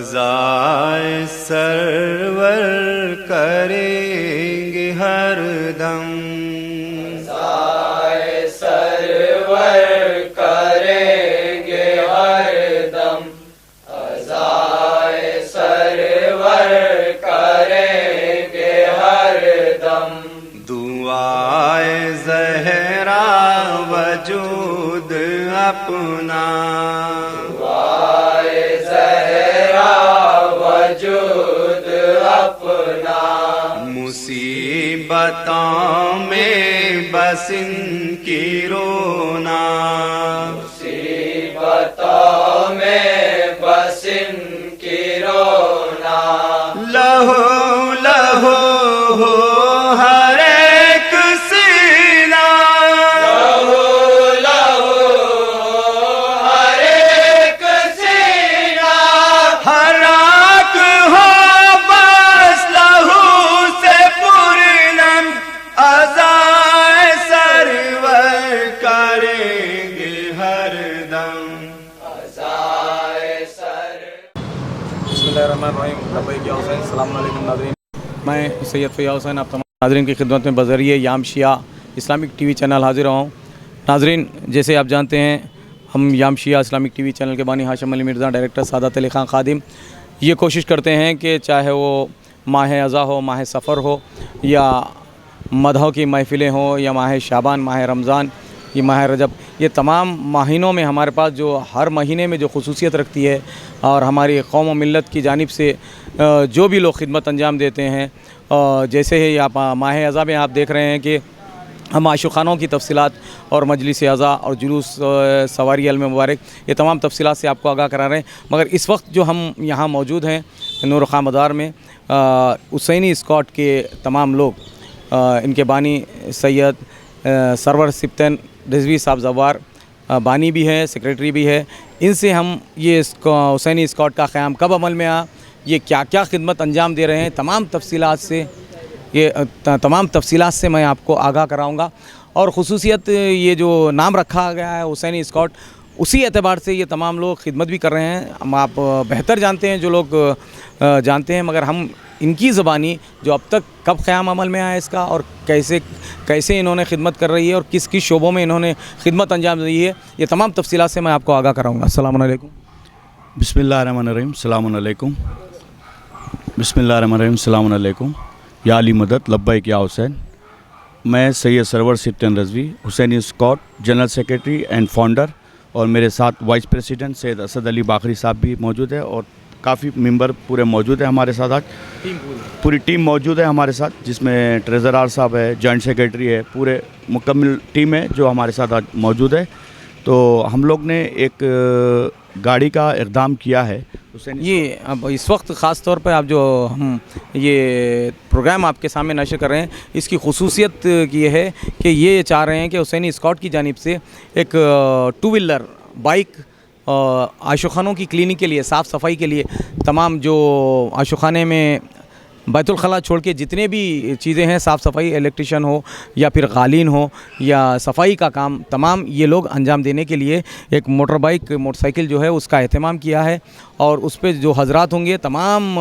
अज़ाए server करेंगे हरदम, अज़ाए server करेंगे हरदम, अज़ाए सरवर करेंगे हरदम। दुआए ज़हरा वजूद अपना, दुआए ज़हरा वजूद अपना, मुसीबतों में बस इनकी रोना, मुसीबतों में बस इनकी रोना। लहो लहो हो हर एक सीना, लहू लहू हर एक सीना, हराक हो बस लहू से पुरनम, अज़ाए सरवर करेंगे हरदम। अज़ाए सर। बिस्मिल्लाहिर्रहमानिर्रहीम। लब्बैक या हुसैन। अस्सलाम वालेकुम नाज़रीन, मैं सैयद फ़ैयाज़ हुसैन आप तमाम नाज़रीन की खिदमत में बज़रिए याम शिया इस्लामिक टीवी चैनल हाज़िर हुआ हूँ। नाज़रीन, जैसे आप जानते हैं, हम याम शिया इस्लामिक टीवी चैनल के बानी हाशिम अली मिर्ज़ा, डायरेक्टर सादात अली ख़ान खादिम, ये कोशिश करते हैं कि चाहे वो माह अज़ा हो, माह सफ़र हो, या मदहों की महफ़िलें हों, या माह शाबान, माह रमज़ान, ये माह रजब, ये तमाम महीनों में हमारे पास जो हर महीने में जो खुसूसियत रखती है और हमारी कौम व मिल्लत की जानिब से जो भी लोग खिदमत अंजाम देते हैं, जैसे ही आप माह अज़ा में आप देख रहे हैं कि हम आशुखानों की तफसीलात और मजलिस अज़ा और जुलूस सवारी अलम मुबारक, ये तमाम तफसीलात से आपको आगाह करा रहे हैं। मगर इस वक्त जो हम यहाँ मौजूद हैं नूर खां मदार में, हुसैनी स्कॉट के तमाम लोग, इनके बानी सैयद सरवर सिप्तन रिजवी साहब ज़वार बानी भी है, सेक्रेटरी भी है, इनसे हम ये हुसैनी स्कॉट का क़याम कब अमल में आया, ये क्या क्या खिदमत अंजाम दे रहे हैं, तमाम तफसीलात से मैं आपको आगाह कराऊंगा। और ख़ुसूसियत ये जो नाम रखा गया है हुसैनी स्कॉट, उसी एतबार से ये तमाम लोग खिदमत भी कर रहे हैं। हम आप बेहतर जानते हैं, जो लोग जानते हैं, मगर हम इनकी ज़बानी जो अब तक कब क़याम अमल में आया इसका, और कैसे कैसे इन्होंने खिदमत कर रही है और किस किस शोबों में इन्होंने खिदमत अंजाम दी है, ये तमाम तफसीलात से मैं आपको आगाह कराऊँगा। अस्सलामु अलैकुम। बिस्मिल्लाहिर्रहमानिर्रहीम। सलामुन अलैकुम। बिस्मिल्लाहिर्रहमानिर्रहीम। सलामुन अलैकुम। या अली मदद। लब्बैक या हुसैन। मैं Syed Sarwar Siptan Rizvi, Husaini scout general secretary and founder, और मेरे साथ वाइस प्रेसिडेंट सैयद असद अली बाकरी साहब भी मौजूद है, और काफ़ी मेंबर पूरे मौजूद है हमारे साथ। आज पूरी टीम मौजूद है हमारे साथ, जिसमें ट्रेज़रर साहब है, जॉइंट सेक्रेटरी है, पूरे मुकम्मल टीम है जो हमारे साथ आज मौजूद है। तो हम लोग ने एक गाड़ी का इक़दाम किया है ये अब इस वक्त ख़ास तौर पर आप जो हम ये प्रोग्राम आपके सामने नशर कर रहे हैं, इसकी खुसूसियत ये है कि ये चाह रहे हैं कि हुसैनी स्कॉट की जानिब से एक टू व्हीलर बाइक आशुखानों की क्लीनिंग के लिए, साफ़ सफाई के लिए, तमाम जो आशुखाने में बैतुल खला छोड़ के जितने भी चीज़ें हैं, साफ़ सफाई, इलेक्ट्रिशियन हो या फिर गालीन हो या सफाई का काम, तमाम ये लोग अंजाम देने के लिए एक मोटरसाइकिल जो है उसका एहतमाम किया है। और उस पर जो हजरात होंगे तमाम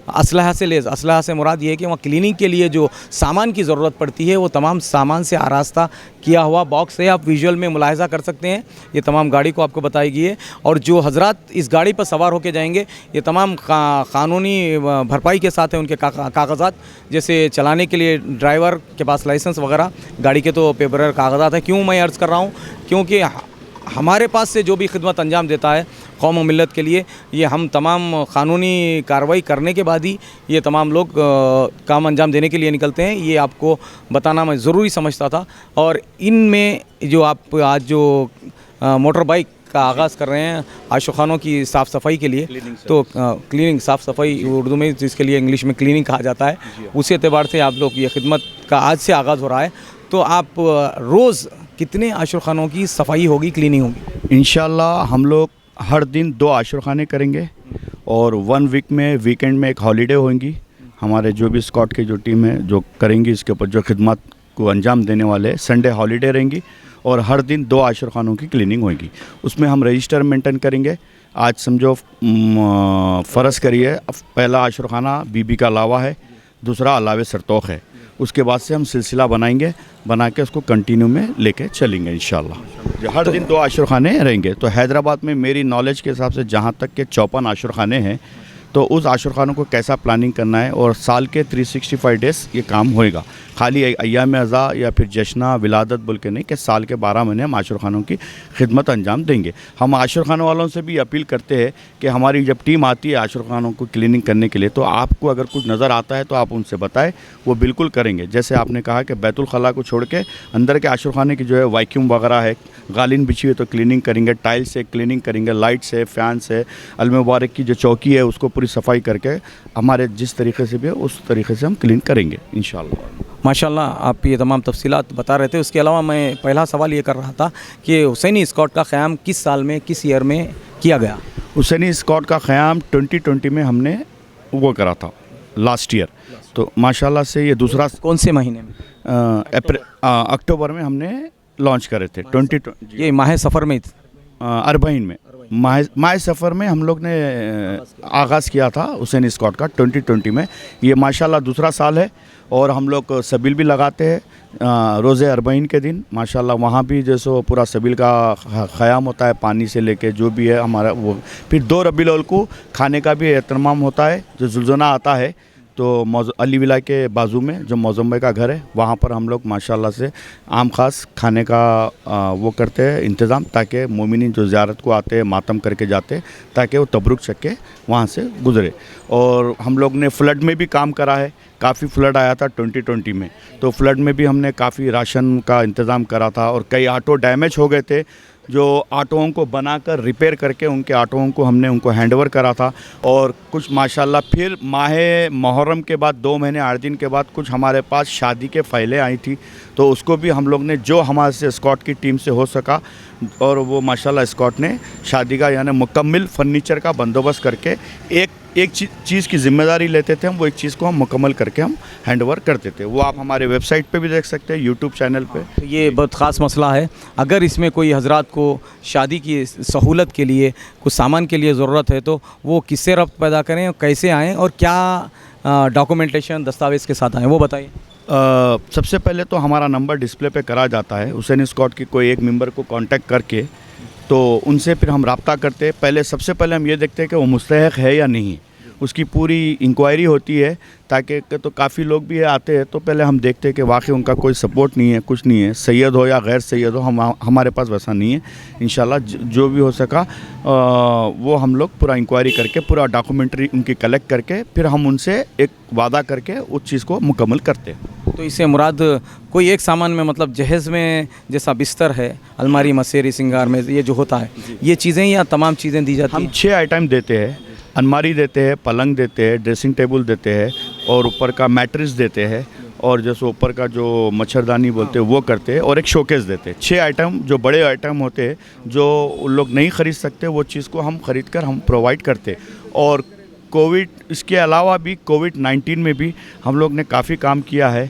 असलहा से लेस, असलहा से मुराद ये है कि वहाँ क्लीनिंग के लिए जो सामान की ज़रूरत पड़ती है वो तमाम सामान से आरास्ता किया हुआ बॉक्स है। आप विजुअल में मुलाहिज़ा कर सकते हैं, ये तमाम गाड़ी को आपको बताई गई है। और जो हजरात इस गाड़ी पर सवार होकर जाएंगे, ये तमाम कानूनी भरपाई के साथ है उनके कागज़ात, जैसे चलाने के लिए ड्राइवर के पास लाइसेंस वगैरह, गाड़ी के तो पेपर कागज़ात है। क्यों मैं अर्ज़ कर रहा हूँ, क्योंकि हमारे पास से जो भी खिदमत अंजाम देता है कौम व मिल्लत के लिए, ये हम तमाम क़ानूनी कार्रवाई करने के बाद ही ये तमाम लोग काम अंजाम देने के लिए निकलते हैं। ये आपको बताना मैं ज़रूरी समझता था। और इनमें जो आप आज जो मोटर बाइक का आगाज़ कर रहे हैं आशुखानों की साफ़ सफाई के लिए, तो क्लीनिंग, साफ़ सफाई उर्दू में जिसके लिए इंग्लिश में क्लीनिंग कहा जाता है, उसी एतबार से आप लोग ये खिदमत का आज से आगाज़ हो रहा है। तो आप रोज़ कितने आशुखानों की सफाई होगी, क्लीनिंग होगी? इंशाल्लाह हम लोग हर दिन 2 आशुखाने करेंगे, और 1 वीक में वीकेंड में एक हॉलीडे होंगी। हमारे जो भी स्कॉट की जो टीम है जो करेंगी इसके ऊपर जो खिदमत को अंजाम देने वाले, संडे हॉलीडे रहेंगी। और हर दिन 2 आश्रय खानों की क्लीनिंग होगी। उसमें हम रजिस्टर मेंटेन करेंगे। आज समझो फ़र्ज़ करिए पहला आश्रय खाना बीबी का अलावा है, दूसरा अलावे सरतोख है। उसके बाद से हम सिलसिला बनाएंगे, बना के उसको कंटिन्यू में लेके चलेंगे इंशाल्लाह। हर दिन 2 आश्रय खाने रहेंगे। तो हैदराबाद में मेरी नॉलेज के हिसाब से जहाँ तक के 54 आश्रय खाने हैं, तो उस आश्रय खानों को कैसा प्लानिंग करना है और साल के 365 डेज़ ये काम होएगा। खाली अय्याम अज़ा या फिर जश्न विलादत बोल के नहीं कि साल के 12 महीने हम आश्रय खानों की खिदमत अंजाम देंगे। हम आश्रय खानों वालों से भी अपील करते हैं कि हमारी जब टीम आती है आश्रय खानों को क्लीनिंग करने के लिए, तो आपको अगर कुछ नज़र आता है तो आप उनसे बताएं, वो बिल्कुल करेंगे। जैसे आपने कहा कि बैतुल खला को छोड़ के अंदर के आश्रय खाने की जो है वैक्यूम वगैरह है, गालिन बिछी हुई तो क्लीनिंग करेंगे, टाइल्स से क्लीनिंग करेंगे, लाइट से, फ़ैन से, अल मुबारक की जो चौकी है उसको पूरी सफाई करके हमारे जिस तरीके से भी है उस तरीके से हम क्लीन करेंगे इंशाल्लाह। माशाल्लाह आप ये तमाम तफसीलात बता रहे थे। उसके अलावा मैं पहला सवाल ये कर रहा था कि हुसैनी स्क्वाड का क़याम किस साल में, किस ईयर में किया गया? हुसैनी स्क्वाड का क़याम 2020 में हमने वो करा था, लास्ट ईयर। तो माशाल्लाह से ये दूसरा कौन से महीने में? अक्टूबर में हमने लॉन्च करे थे। 2020 ये माह सफ़र में अरबईन में माह सफ़र में हम लोग ने आगाज़ किया था हुसैनी स्क्वाड का 2020 में। ये माशाल्लाह दूसरा साल है और हम लोग सबील भी लगाते हैं रोज़े अरबईन के दिन। माशाल्लाह वहाँ भी जैसे पूरा सबील का ख़याम होता है, पानी से लेके जो भी है हमारा वो। फिर 2 रबीउल अव्वल को खाने का भी एहतमाम होता है। जो जुलजना आता है तो अली विला के बाजू में जो मौज़म भाई का घर है वहाँ पर हम लोग माशाल्लाह से आम ख़ास खाने का वो करते हैं इंतज़ाम, ताकि मोमिनीन जो ज़ियारत को आते हैं मातम करके जाते ताकि वो तबरुक चक के वहाँ से गुज़रे। और हम लोग ने फ्लड में भी काम करा है, काफ़ी फ्लड आया था 2020 में, तो फ्लड में भी हमने काफ़ी राशन का इंतज़ाम करा था। और कई ऑटो डैमेज हो गए थे, जो ऑटोओं को बनाकर रिपेयर करके उनके ऑटोओं को हमने उनको हैंडओवर करा था। और कुछ माशाल्लाह फिर माह मुहर्रम के बाद 2 महीने 8 दिन के बाद कुछ हमारे पास शादी के फ़ाइलें आई थी, तो उसको भी हम लोग ने जो हमारे से स्कॉट की टीम से हो सका, और वो माशाल्लाह स्कॉट ने शादी का यानी मुकम्मल फर्नीचर का बंदोबस्त करके एक चीज़ की ज़िम्मेदारी लेते थे हम, वो एक चीज़ को हम मुकम्मल करके हम हैंडओवर करते थे। वो आप हमारे वेबसाइट पे भी देख सकते हैं, यूट्यूब चैनल पे। ये बहुत ख़ास मसला है। अगर इसमें कोई हजरात को शादी की सहूलत के लिए कुछ सामान के लिए ज़रूरत है तो वो किससे रब्त पैदा करें और कैसे आएँ और क्या डॉक्यूमेंटेशन दस्तावेज़ के साथ आएँ, वो बताइए। सबसे पहले तो हमारा नंबर डिस्प्ले पे करा जाता है। हुसैनी स्क्वाड की कोई एक मेंबर को कांटेक्ट करके तो उनसे फिर हम रब्ता करते हैं। पहले सबसे पहले हम ये देखते हैं कि वो मुस्तहिक़ है या नहीं, उसकी पूरी इंक्वायरी होती है, ताकि तो काफ़ी लोग भी आते हैं तो पहले हम देखते हैं कि वाकई उनका कोई सपोर्ट नहीं है, कुछ नहीं है, सैयद हो या गैर सैयद हो, हमारे पास वैसा नहीं है। इंशाल्लाह जो भी हो सका वो हम लोग पूरा इंक्वायरी करके पूरा डॉक्यूमेंट्री उनकी कलेक्ट करके फिर हम उनसे एक वादा करके उस चीज़ को मुकम्मल करते हैं। तो इससे मुराद कोई एक सामान में, मतलब जहेज़ में जैसा बिस्तर है, अलमारी, मसेरी, सिंगार में ये जो होता है, ये चीज़ें या तमाम चीज़ें दी जाती हैं? हम 6 आइटम देते हैं। अलमारी देते हैं, पलंग देते हैं, ड्रेसिंग टेबल देते हैं और ऊपर का मैट्रेस देते हैं, और जैसे ऊपर का जो मच्छरदानी बोलते हैं वो करते हैं, और एक शोकेस देते हैं। 6 आइटम जो बड़े आइटम होते हैं जो लोग नहीं ख़रीद सकते, वो चीज़ को हम ख़रीद कर हम प्रोवाइड करते। और कोविड, इसके अलावा भी कोविड-19 में भी हम लोग ने काफ़ी काम किया है।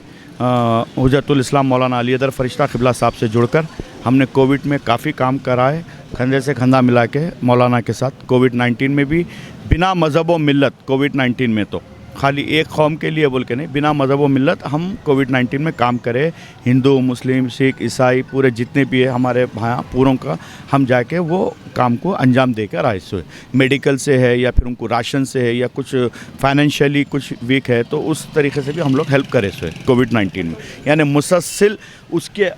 हुज्जतुल इस्लाम मौलाना अली हैदर फ़रिश्ता क़िबला साहब से जुड़कर हमने कोविड में काफ़ी काम करा है, कंधे से कंधा मिला के मौलाना के साथ। कोविड-19 में भी बिना मज़हब व मिल्लत, कोविड-19 में तो खाली एक कौम के लिए बोल के नहीं, बिना मज़हब व मिल्लत हम कोविड-19 में काम करें। हिंदू, मुस्लिम, सिख, ईसाई पूरे जितने भी है हमारे भाई पूरों का हम जाके वो काम को अंजाम देकर आए। सो मेडिकल से है या फिर उनको राशन से है या कुछ फाइनेंशियली कुछ वीक है तो उस तरीके से भी हम लोग हेल्प करें सो कोविड-19 में। यानी मुसलसल उसके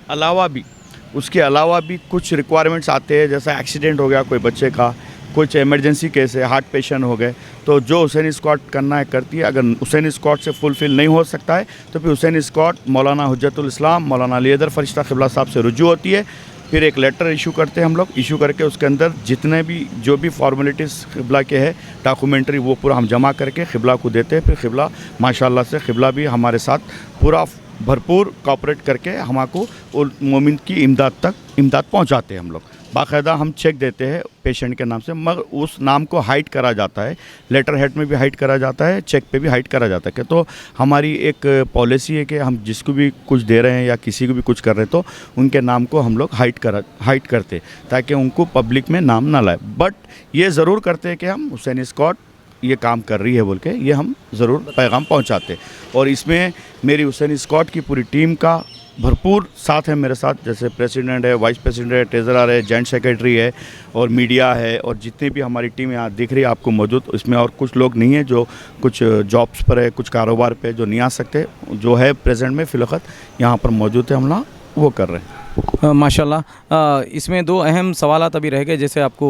अलावा भी कुछ रिक्वायरमेंट्स आते हैं, जैसा एक्सीडेंट हो गया कोई बच्चे का, कुछ इमरजेंसी केस है, हार्ट पेशेंट हो गए, तो जो हुसैनी स्क्वाड करना है करती है। अगर हुसैनी स्क्वाड से फुलफ़िल नहीं हो सकता है तो फिर हुसैनी स्क्वाड मौलाना हुज्जतुल इस्लाम मौलाना अली हैदर फ़रिश्ता क़िबला साहब से रुजू होती है। फिर एक लेटर इशू करते हैं हम लोग, इशू करके उसके अंदर जितने भी जो भी फॉर्मेलिटीज़ क़िबला के है डॉक्यूमेंट्री वो पूरा हम जमा करके क़िबला को देते हैं। फिर क़िबला माशाल्लाह से क़िबला भी हमारे साथ पूरा भरपूर कोऑपरेट करके हमको मोमिन की इमदाद पहुंचाते हैं हम लोग। बाकायदा हम चेक देते हैं पेशेंट के नाम से, मगर उस नाम को हाइड करा जाता है, लेटर हेड में भी हाइड करा जाता है, चेक पे भी हाइड करा जाता है। तो हमारी एक पॉलिसी है कि हम जिसको भी कुछ दे रहे हैं या किसी को भी कुछ कर रहे हैं तो उनके नाम को हम लोग हाइड करते ताकि उनको पब्लिक में नाम ना लाए। बट ये ज़रूर करते हैं कि हम हुसैन स्क्वाड ये काम कर रही है बोल के ये हम ज़रूर पैगाम पहुंचाते। और इसमें मेरी हुसैन स्क्वाड की पूरी टीम का भरपूर साथ है मेरे साथ, जैसे प्रेसिडेंट है, वाइस प्रेसिडेंट है, ट्रेजरर है, जॉइंट सेक्रेटरी है और मीडिया है, और जितनी भी हमारी टीम यहाँ दिख रही है आपको मौजूद, इसमें और कुछ लोग नहीं है जो कुछ जॉब्स पर है, कुछ कारोबार पे जो नहीं आ सकते, जो है प्रेजेंट में फ़िलवक़्त यहाँ पर मौजूद है, हम लोग वो कर रहे हैं। माशाल्लाह। इसमें दो अहम सवालात अभी रह गए। जैसे आपको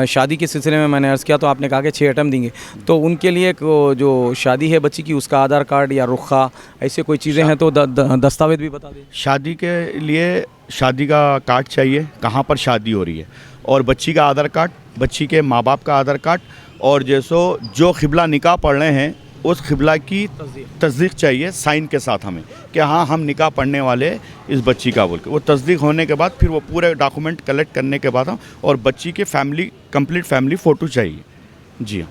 शादी के सिलसिले में मैंने अर्ज़ किया तो आपने कहा कि 6 आइटम देंगे, तो उनके लिए जो शादी है बच्ची की उसका आधार कार्ड या रुखा ऐसे कोई चीज़ें हैं तो दस्तावेज भी बता दें। शादी के लिए शादी का कार्ड चाहिए, कहाँ पर शादी हो रही है, और बच्ची का आधार कार्ड, बच्ची के माँ बाप का आधार कार्ड, और जैसो जो क़िबला निकाह पढ़ रहे हैं उस क़िबला की तस्दीक चाहिए साइन के साथ हमें कि हाँ हम निकाह पढ़ने वाले इस बच्ची का बोल के। वो तस्दीक होने के बाद फिर वो पूरे डॉक्यूमेंट कलेक्ट करने के बाद हम, और बच्ची के फैमिली कंप्लीट फैमिली फ़ोटो चाहिए। जी हाँ,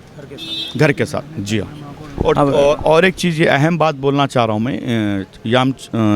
घर के साथ। जी हाँ। और एक चीज़ ये अहम बात बोलना चाह रहा हूँ मैं याम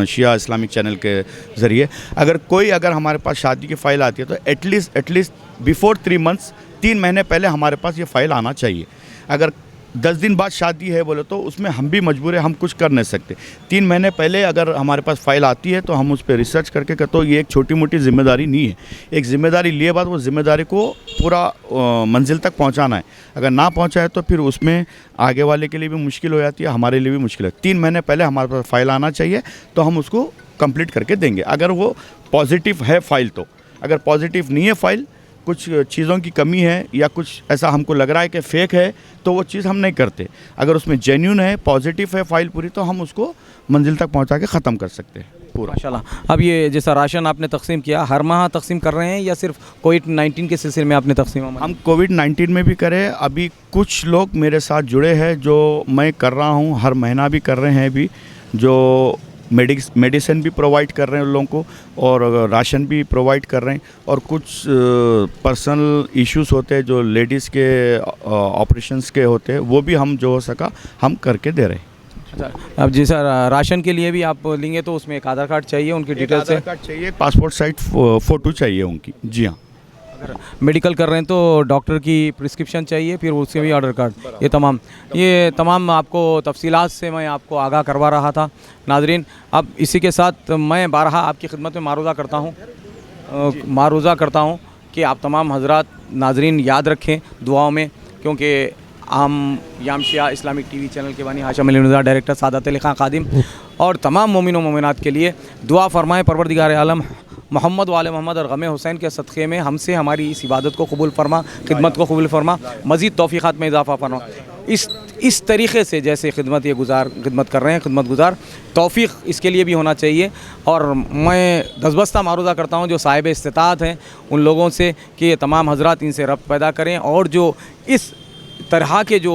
शिया इस्लामिक चैनल के ज़रिए, अगर हमारे पास शादी की फ़ाइल आती है तो एटलीस्ट बिफोर 3 मंथ्स 3 महीने पहले हमारे पास ये फ़ाइल आना चाहिए। अगर 10 दिन बाद शादी है बोले तो उसमें हम भी मजबूर है, हम कुछ कर नहीं सकते। 3 महीने पहले अगर हमारे पास फ़ाइल आती है तो हम उस पर रिसर्च करके तो ये एक छोटी मोटी ज़िम्मेदारी नहीं है, एक ज़िम्मेदारी लिए बाद वो ज़िम्मेदारी को पूरा मंजिल तक पहुंचाना है। अगर ना पहुंचाए तो फिर उसमें आगे वाले के लिए भी मुश्किल हो जाती है, हमारे लिए भी मुश्किल है। 3 महीने पहले हमारे पास फ़ाइल आना चाहिए तो हम उसको कंप्लीट करके देंगे, अगर वो पॉजिटिव है फ़ाइल तो। अगर पॉजिटिव नहीं है फ़ाइल, कुछ चीज़ों की कमी है या कुछ ऐसा हमको लग रहा है कि फ़ेक है तो वो चीज़ हम नहीं करते। अगर उसमें जेन्युइन है, पॉजिटिव है फ़ाइल पूरी, तो हम उसको मंजिल तक पहुंचा के ख़त्म कर सकते हैं पूरा। माशाल्लाह। अब ये जैसा राशन आपने तकसीम किया, हर माह तकसीम कर रहे हैं या सिर्फ कोविड-19 के सिलसिले में आपने तकसीम? हम कोविड-19 में भी करें, अभी कुछ लोग मेरे साथ जुड़े हैं जो मैं कर रहा हूँ, हर महीना भी कर रहे हैं अभी, जो मेडिसिन भी प्रोवाइड कर रहे हैं उन लोगों को और राशन भी प्रोवाइड कर रहे हैं, और कुछ पर्सनल इश्यूज़ होते हैं जो लेडीज़ के ऑपरेशंस के होते हैं, वो भी हम जो हो सका हम करके दे रहे हैं। अच्छा, अब जी सर, राशन के लिए भी आप लेंगे तो उसमें एक आधार कार्ड चाहिए, उनकी डिटेल्स आधार कार्ड चाहिए, पासपोर्ट साइज फ़ोटो चाहिए उनकी। जी हाँ। अगर मेडिकल कर रहे हैं तो डॉक्टर की प्रिस्क्रिप्शन चाहिए, फिर उसके भी ऑर्डर कार्ड, ये तमाम आपको तफसीलात से मैं आपको आगाह करवा रहा था। नाजरीन, अब इसी के साथ मैं बारहा आपकी खिदमत में मारूज़ा करता हूँ कि आप तमाम हजरात नाजरीन याद रखें दुआओं में, क्योंकि हम याम शिया इस्लामिक टीवी चैनल के बानी हाशिम अली निज़ार, डायरेक्टर सादात अली खां खादिम और तमाम मोमिन व मोमिनात के लिए दुआ फरमाएँ परवरदिगार आलम मोहम्मद वाले मोहम्मद और गम हुसैन के सदक़े में हमसे हमारी इस इबादत को कबूल फरमा, खिदमत को कबूल फरमा, मज़ीद तौफ़ीक़ात में इजाफ़ा फरमा। इस तरीक़े से जैसे खिदमत कर रहे हैं, खिदमत गुज़ार, तौफ़ीक़ इसके लिए भी होना चाहिए। और मैं दसबस्ता मारूज़ा करता हूँ जो साहिब इस्तिताअत हैं उन लोगों से कि ये तमाम हजरात इनसे रब्त पैदा करें, और जो इस तरह के जो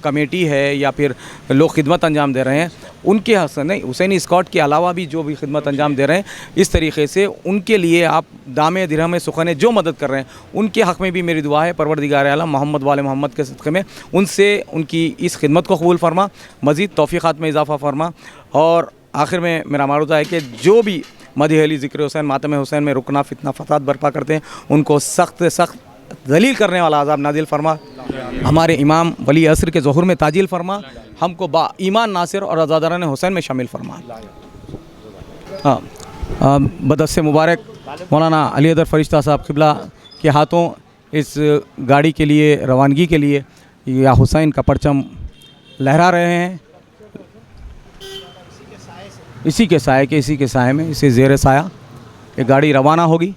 कमेटी है या फिर लोग खिदमत अंजाम दे रहे हैं उनके नहीं, हुसैनी स्क्वाड के अलावा भी जो भी खिदमत अंजाम दे रहे हैं, इस तरीके से उनके लिए आप दामे दिरहम सुखने जो मदद कर रहे हैं उनके हक़ में भी मेरी दुआ है परवरदिगार आलम मोहम्मद वाले मोहम्मद के सदक़े में उनसे उनकी इस खिदमत को कबूल फरमा, मज़ीद तौफ़ीक़ात में इजाफ़ा फरमा। और आखिर में मेरा मारूज़ा है कि जो भी मदीह अली ज़िक्र हुसैन मातम हुसैन में रुकना फितना फसाद बर्पा करते हैं उनको सख्त दलील करने वाला अज़ाब नाजिल फरमा, हमारे इमाम वली असर के ज़ुहूर में ताजिल फरमा, हमको बा ईमान नासिर और अज़ादारान हुसैन में शामिल फरमा। बदस्से मुबारक मौलाना अली अदर फरिश्ता साहब क़िबला के हाथों इस गाड़ी के लिए रवानगी के लिए या हुसैन का परचम लहरा रहे हैं। इसी के साए में, इसी ज़ेर साया ये गाड़ी रवाना होगी।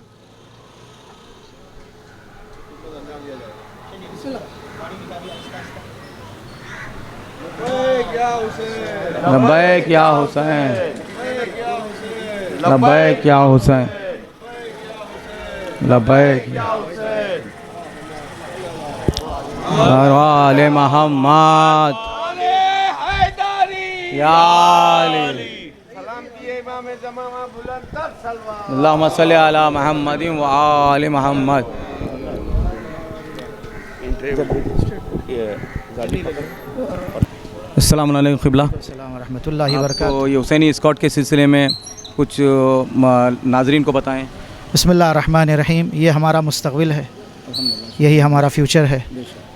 लब्बैक या हुसैन, लब्बैक या हुसैन, लब्बैक वाले मोहम्मद या अली। सलाम किए इमाम अल्लाहुम्मा सल्ली अला मुहम्मदिन व आले मुहम्मद। अस्सलाम वालेकुम क़िबला। अस्सलाम रहमतुल्लाहि व बरकातहू। तो ये हुसैनी स्कॉट के सिलसिले में कुछ नाजरीन को बताएं। बिस्मिल्लाह रहमान रहीम। ये हमारा मुस्तक़बिल है, यही हमारा फ्यूचर है।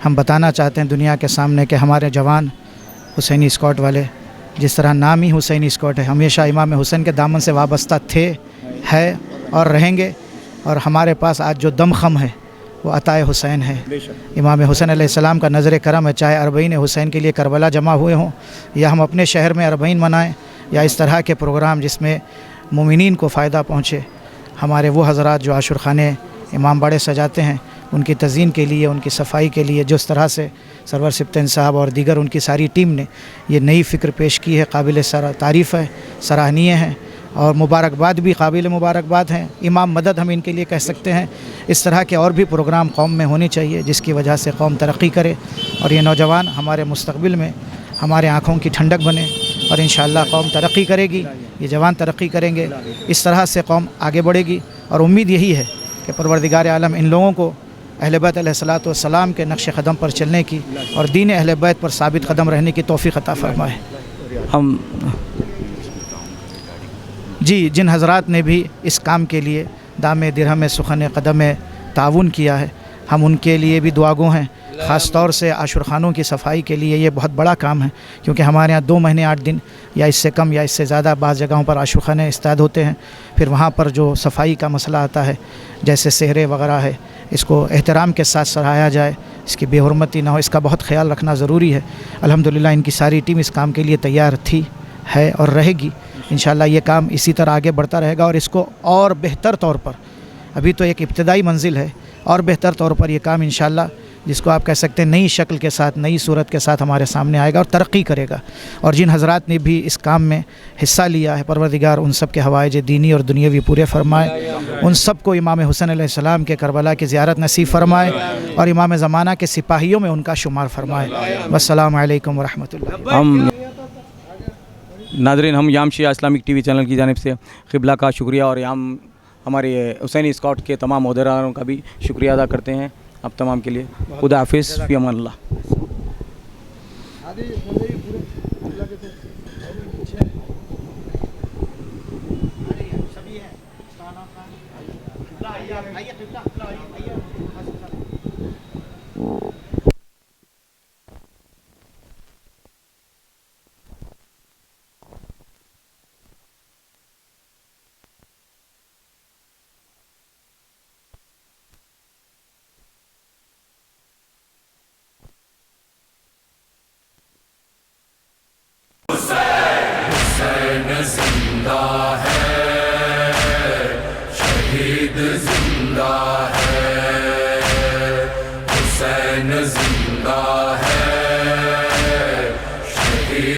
हम बताना चाहते हैं दुनिया के सामने कि हमारे जवान हुसैनी स्कॉट वाले, जिस तरह नाम ही हुसैनी स्कॉट है, हमेशा इमाम हुसैन के दामन से वाबस्ता थे, है और रहेंगे। और हमारे पास आज जो दमख़म है वो अताए हुसैन है। इमाम हुसैन अलैहिस्सलाम का नज़र करम है, चाहे अरबईन हुसैन के लिए करबला जमा हुए हों या हम अपने शहर में अरबईन मनाएं या इस तरह के प्रोग्राम जिसमें मोमिनीन को फ़ायदा पहुँचे। हमारे वो हज़रात जो आशुर खाने इमाम बड़े सजाते हैं, उनकी तज़ीन के लिए, उनकी सफाई के लिए जिस तरह से सरवर सिप्तैन साहब और दीगर उनकी सारी टीम ने ये नई फ़िक्र पेश की है, काबिल तारीफ़ है, सराहनीय है और मुबारकबाद भी काबिल मुबारकबाद हैं। इमाम मदद हम इनके लिए कह सकते हैं। इस तरह के और भी प्रोग्राम कौम में होने चाहिए जिसकी वजह से कौम तरक्की करे और ये नौजवान हमारे मुस्तक़बिल में हमारे आँखों की ठंडक बने और इंशाअल्लाह कौम तरक्की करेगी, ये जवान तरक्की करेंगे। इस तरह से कौम आगे बढ़ेगी और उम्मीद यही है कि परवरदिगार आलम इन लोगों को अहले बैत अलैहिस्सलातु वस्सलाम के नक्श क़दम पर चलने की और दीन अहले बैत पर साबित कदम रहने की तौफ़ीक़ अता फ़रमाए। हम जी, जिन हज़रात ने भी इस काम के लिए दाम दिरहम सुखन कदम ताउन किया है, हम उनके लिए भी दुआगो हैं। ख़ास तौर से आशुर खानों की सफाई के लिए ये बहुत बड़ा काम है, क्योंकि हमारे यहाँ 2 महीने 8 दिन या इससे कम या इससे ज़्यादा बाज़ जगहों पर आशुर खाने इस्ताद होते हैं। फिर वहाँ पर जो सफाई का मसला आता है, जैसे सेहरे वगैरह है, इसको एहतराम के साथ सराहा जाए, इसकी बेहुरमती ना हो, इसका बहुत ख्याल रखना ज़रूरी है। अल्हम्दुलिल्लाह इनकी सारी टीम इस काम के लिए तैयार थी, है और रहेगी। इंशाअल्लाह ये काम इसी तरह आगे बढ़ता रहेगा और इसको और बेहतर तौर पर, अभी तो एक इब्तदाई मंजिल है, और बेहतर तौर पर ये काम इंशाअल्लाह, जिसको आप कह सकते हैं नई शक्ल के साथ, नई सूरत के साथ हमारे सामने आएगा और तरक्की करेगा। और जिन हज़रात ने भी इस काम में हिस्सा लिया है, परवरदिगार उन सब के हवाइज दीनी और दुनियावी पूरे फरमाए। उन सब को इमाम हुसैन अलैहिस्सलाम के करबला की ज़ियारत नसीब फरमाए और इमाम ज़माना के सिपाहियों में उनका शुमार फरमाए। वस्सलामु अलैकुम व रहमतुल्लाह। हम नाज़रीन, हम याम शिया इस्लामिक टीवी चैनल की जानिब से क़िबला का शुक्रिया और याम हमारे हुसैनी स्कॉट के तमाम ओहदेदारों का भी शुक्रिया अदा करते हैं आप तमाम के लिए। खुदा हाफिज़, फ़ी अमान अल्लाह। जिंदा है, शहीद जिंदा है, हुसैन जिंदा है।